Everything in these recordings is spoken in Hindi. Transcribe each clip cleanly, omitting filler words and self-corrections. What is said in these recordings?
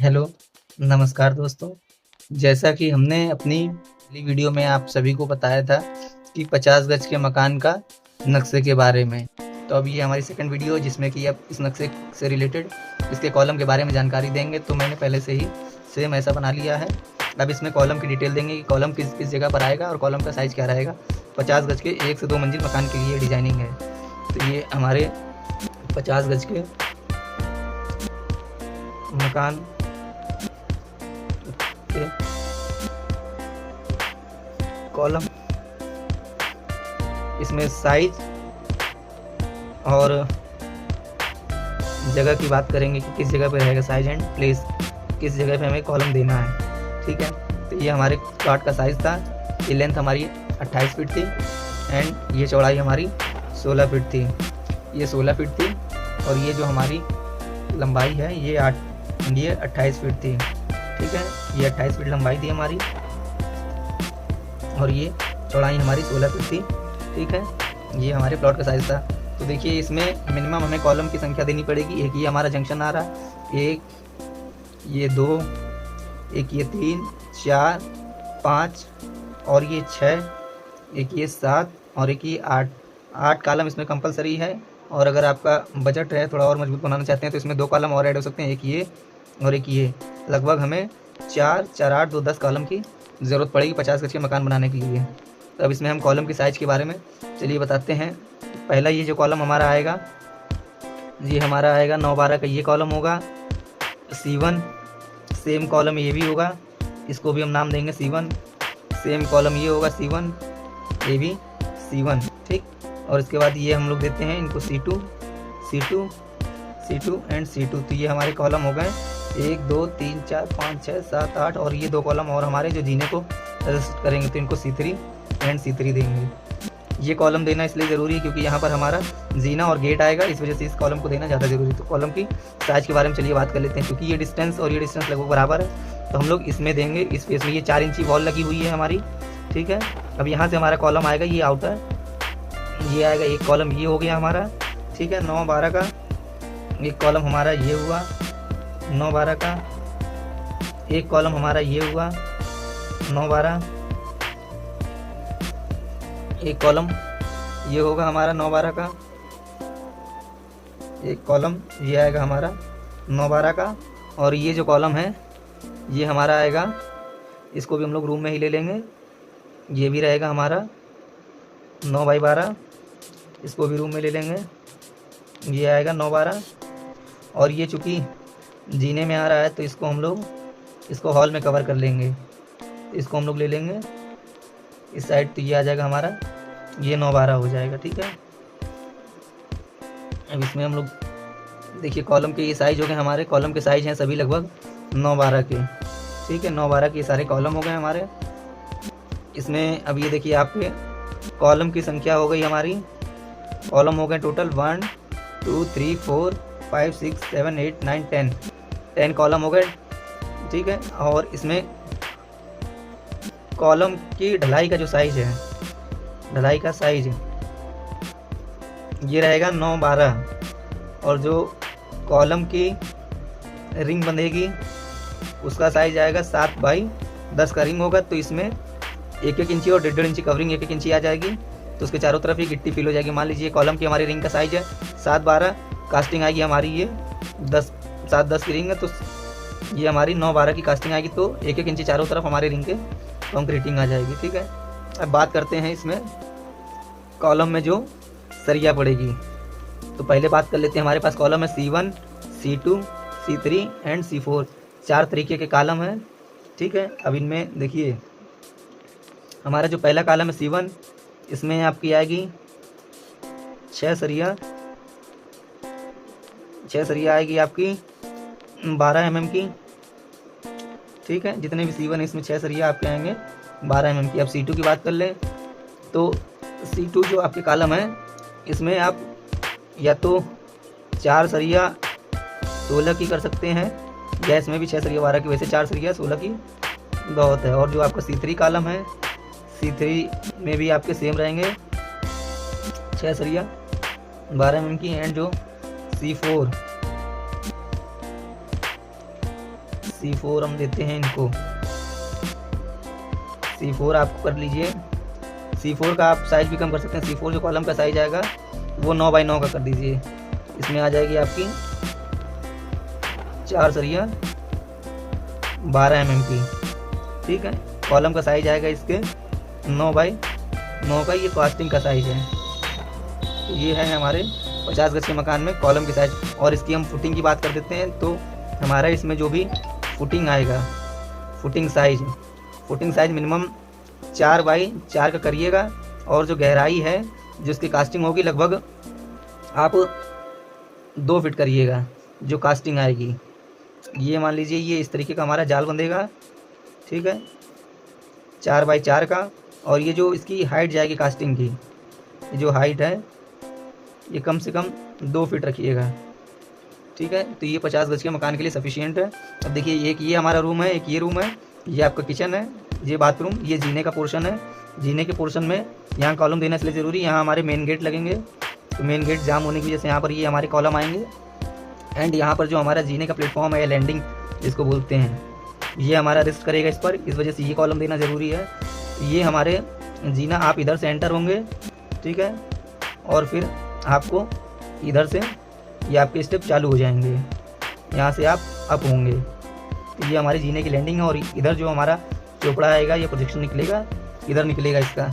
हेलो, नमस्कार दोस्तों। जैसा कि हमने अपनी पिछली वीडियो में आप सभी को बताया था कि 50 गज के मकान का नक्शे के बारे में, तो अब ये हमारी सेकंड वीडियो है जिसमें कि अब इस नक्शे से रिलेटेड इसके कॉलम के बारे में जानकारी देंगे। तो मैंने पहले से ही सेम ऐसा बना लिया है। अब इसमें कॉलम की डिटेल देंगे कि कॉलम किस किस जगह पर आएगा और कॉलम का साइज़ क्या रहेगा। 50 गज के 1 से 2 मंजिल मकान के लिए डिज़ाइनिंग है। तो ये हमारे 50 गज के मकान के कॉलम, इसमें साइज और जगह की बात करेंगे कि किस जगह पे रहेगा, साइज एंड प्लेस, किस जगह पे हमें कॉलम देना है। ठीक है, तो ये हमारे प्लॉट का साइज़ था। ये लेंथ हमारी 28 फीट थी एंड ये चौड़ाई हमारी 16 फीट थी। ये 16 फीट थी और ये जो हमारी लंबाई है ये 28 फीट थी। ठीक है, ये 28 फीट लंबाई थी हमारी और ये चौड़ाई हमारी 16 फीट थी। ठीक है, ये हमारे प्लॉट का साइज़ था। तो देखिए इसमें मिनिमम हमें कॉलम की संख्या देनी पड़ेगी। एक ये हमारा जंक्शन आ रहा है, एक ये 2, एक ये 3, 4, 5 और ये 6, एक ये 7 और एक ये 8 कॉलम इसमें कंपलसरी है। और अगर आपका बजट है, थोड़ा और मजबूत बनाना चाहते हैं, तो इसमें 2 कॉलम और ऐड हो सकते हैं, एक ये और एक ये। लगभग हमें 4, 4, 8, 2, 10 कॉलम की ज़रूरत पड़ेगी 50 गज के मकान बनाने के लिए। तो अब इसमें हम कॉलम की साइज़ के बारे में चलिए बताते हैं। पहला ये जो कॉलम हमारा आएगा, ये हमारा आएगा 9-12 का, ये कॉलम होगा C1। सेम कॉलम ये भी होगा, इसको भी हम नाम देंगे C1। सेम कॉलम ये होगा C1, ये भी C1। ठीक, और इसके बाद ये हम लोग देते हैं इनको C2, C2, C2 and C2। तो ये हमारे कॉलम हो गए 1, 2, 3, 4, 5, 6, 7, 8 और ये 2 कॉलम और हमारे जो जीने को रजिस्ट करेंगे तो इनको C3 एंड C3 देंगे। ये कॉलम देना इसलिए ज़रूरी है क्योंकि यहाँ पर हमारा जीना और गेट आएगा, इस वजह से इस कॉलम को देना ज़्यादा ज़रूरी है। तो कॉलम की साइज़ के बारे में चलिए बात कर लेते हैं। क्योंकि ये डिस्टेंस और ये डिस्टेंस लगभग बराबर है तो हम लोग इसमें देंगे, इस फेस में ये 4 इंची वॉल लगी हुई है हमारी। ठीक है, अब यहाँ से हमारा कॉलम आएगा, ये आउटर, ये आएगा एक कॉलम, ये हो गया हमारा। ठीक है, 9-12 का एक कॉलम हमारा ये हुआ, 9-12 का एक कॉलम हमारा ये हुआ, 9-12 एक कॉलम ये होगा हमारा 9-12 का, एक कॉलम ये आएगा हमारा 9-12 का। और ये जो कॉलम है ये हमारा आएगा, इसको भी हम लोग रूम में ही ले लेंगे, ये भी रहेगा हमारा 9/12, इसको भी रूम में ले लेंगे, ये आएगा 9/12। और ये चूँकि जीने में आ रहा है तो इसको हम लोग इसको हॉल में कवर कर लेंगे, इसको हम लोग ले लेंगे इस साइड, तो ये आ जाएगा हमारा, ये 9/12 हो जाएगा। ठीक है, अब इसमें हम लोग देखिए कॉलम के ये साइज़ हो गए हमारे, कॉलम के साइज़ हैं सभी लगभग 9/12 के। ठीक है, 9/12 के सारे कॉलम हो गए हमारे। इसमें अब ये देखिए आपके कॉलम की संख्या हो गई हमारी, कॉलम हो गए टोटल 1, 2, 3, 4, 5, 6, 7, 8, 9, 10 कॉलम हो गए। ठीक है, और इसमें कॉलम की ढलाई का जो साइज़ है, ढलाई का साइज़ ये रहेगा 9/12 और जो कॉलम की रिंग बंधेगी उसका साइज़ आएगा 7/10 का रिंग होगा। तो इसमें 1-1 इंची और 1.5 इंची कवरिंग 1-1 इंची आ जाएगी, तो उसके चारों तरफ ही गिट्टी फिल हो जाएगी। मान लीजिए कॉलम की हमारी रिंग का साइज़ है 7/12, कास्टिंग आएगी हमारी ये 7-10 की रिंग है, तो ये हमारी 9/12 की कास्टिंग आएगी। तो 1-1 इंची चारों तरफ हमारे रिंग के कंक्रीटिंग आ जाएगी। ठीक है, अब बात करते हैं इसमें कॉलम में जो सरिया पड़ेगी। तो पहले बात कर लेते हैं, हमारे पास कॉलम है C1, C2, C3 and C4, 4 तरीके के कॉलम हैं। ठीक है, अब इनमें देखिए हमारा जो पहला कॉलम है C1, इसमें आपकी आएगी 6 सरिया, 6 सरिया आएगी आपकी 12 mm की। ठीक है, जितने भी C1 है इसमें 6 सरिया आपके आएंगे 12 mm की। अब C2 की बात कर लें तो C2 जो आपके कॉलम है इसमें आप या तो 4 सरिया 16 की कर सकते हैं, या इसमें भी 6 सरिया 12 की, वैसे 4 सरिया 16 की बहुत है। और जो आपका C3 कॉलम है, C3 में भी आपके सेम रहेंगे 6 सरिया 12 mm की। एंड जो C4 C4 हम देते हैं इनको, C4 आप कर लीजिए। C4 का आप साइज़ भी कम कर सकते हैं। C4 जो कॉलम का साइज आएगा वो 9 बाई 9 का कर दीजिए। इसमें आ जाएगी आपकी 4 सरिया 12 mm की, ठीक है। कॉलम का साइज आएगा इसके 9 बाई 9 का, ये कास्टिंग का साइज है। तो ये है हमारे 50 गज के मकान में कॉलम की साइज। और इसकी हम फुटिंग की बात कर देते हैं। तो हमारा इसमें जो भी फुटिंग आएगा, फुटिंग साइज मिनिमम 4 बाई 4 का करिएगा। और जो गहराई है जो इसकी कास्टिंग होगी लगभग आप 2 फीट करिएगा जो कास्टिंग आएगी। ये मान लीजिए ये इस तरीके का हमारा जाल बंधेगा, ठीक है, 4 बाई 4 का। और ये जो इसकी हाइट जाएगी कास्टिंग की, ये जो हाइट है ये कम से कम 2 फीट रखिएगा, ठीक है। तो ये 50 गज के मकान के लिए सफिशिएंट है। अब देखिए एक ये हमारा रूम है, एक ये रूम है, ये आपका किचन है, ये बाथरूम, ये जीने का पोर्शन है। जीने के पोर्शन में यहाँ कॉलम देना इसलिए ज़रूरी, यहाँ हमारे मेन गेट लगेंगे। तो मेन गेट जाम होने की वजह से यहाँ पर ये हमारे कॉलम आएंगे। एंड यहाँ पर जो हमारा जीने का प्लेटफॉर्म है, लैंडिंग जिसको बोलते हैं, ये हमारा रेस्ट करेगा इस पर, इस वजह से ये कॉलम देना ज़रूरी है। ये हमारे जीना आप इधर से एंटर होंगे, ठीक है, और फिर आपको इधर से ये आपके स्टेप चालू हो जाएंगे, यहाँ से आप अप होंगे। तो ये हमारे जीने की लैंडिंग है। और इधर जो हमारा चोपड़ा आएगा, ये प्रोजेक्शन निकलेगा, इधर निकलेगा इसका,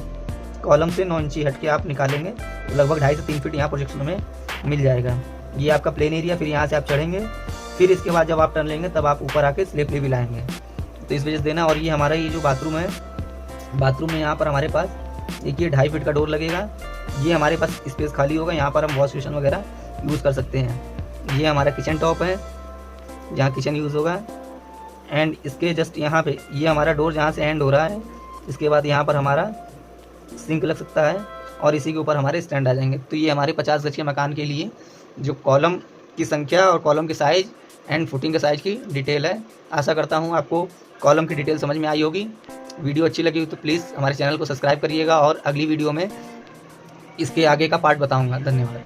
कॉलम से 9 इंची हट के आप निकालेंगे तो लगभग 2.5 से 3 फीट यहाँ प्रोजेक्शन में मिल जाएगा। ये आपका प्लेन एरिया। फिर यहाँ से आप चढ़ेंगे, फिर इसके बाद जब आप टर्न लेंगे तब आप ऊपर आके स्लिप लेवल आएंगे, तो इस वजह से देना। और ये हमारा ये जो बाथरूम है, बाथरूम में यहाँ पर हमारे पास एक ये 2.5 फीट का डोर लगेगा। ये हमारे पास स्पेस खाली होगा, यहाँ पर हम वॉश बेसिन वगैरह यूज़ कर सकते हैं। ये हमारा किचन टॉप है, जहाँ किचन यूज़ होगा। एंड इसके जस्ट यहाँ पे ये हमारा डोर जहाँ से एंड हो रहा है, इसके बाद यहाँ पर हमारा सिंक लग सकता है और इसी के ऊपर हमारे स्टैंड आ जाएंगे। तो ये हमारे 50 गज के मकान के लिए जो कॉलम की संख्या और कॉलम के साइज़ एंड फुटिंग के साइज़ की डिटेल है। आशा करता हूँ आपको कॉलम की डिटेल समझ में आई होगी। वीडियो अच्छी लगी तो प्लीज़ हमारे चैनल को सब्सक्राइब करिएगा और अगली वीडियो में इसके आगे का पार्ट बताऊँगा। धन्यवाद।